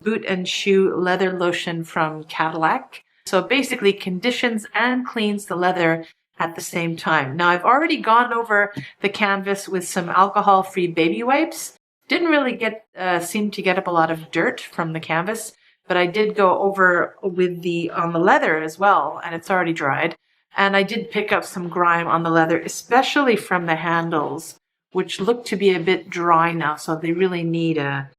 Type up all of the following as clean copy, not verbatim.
boot and shoe leather lotion from Cadillac. So it basically conditions and cleans the leather at the same time. Now I've already gone over the canvas with some alcohol-free baby wipes. Didn't really seem to get up a lot of dirt from the canvas, but I did go over with on the leather as well, and it's already dried. And I did pick up some grime on the leather, especially from the handles, which look to be a bit dry now, so they really need a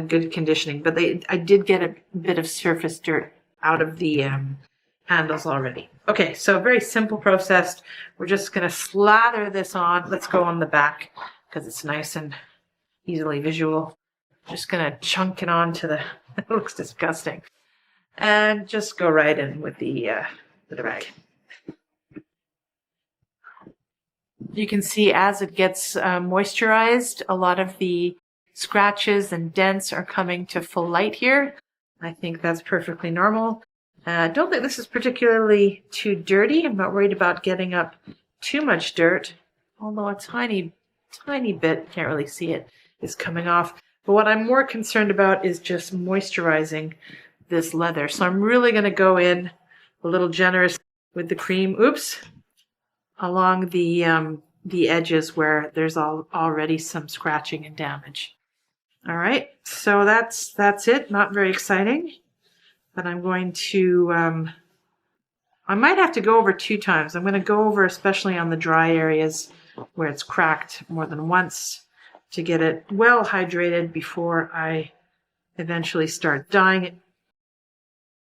good conditioning. But I did get a bit of surface dirt out of the handles already. Okay, so very simple process. We're just going to slather this on. Let's go on the back because it's nice and easily visual. Just going to chunk it onto the, it looks disgusting. And just go right in with the bag. You can see as it gets moisturized, a lot of the scratches and dents are coming to full light here. I think that's perfectly normal. I don't think this is particularly too dirty. I'm not worried about getting up too much dirt, although a tiny bit, can't really see it, is coming off. But what I'm more concerned about is just moisturizing this leather. So I'm really going to go in a little generous with the cream. Oops. Along the edges where there's already some scratching and damage. All right, so that's it. Not very exciting, but I'm going to, I might have to go over 2 times. I'm going to go over especially on the dry areas where it's cracked more than once to get it well hydrated before I eventually start dyeing it.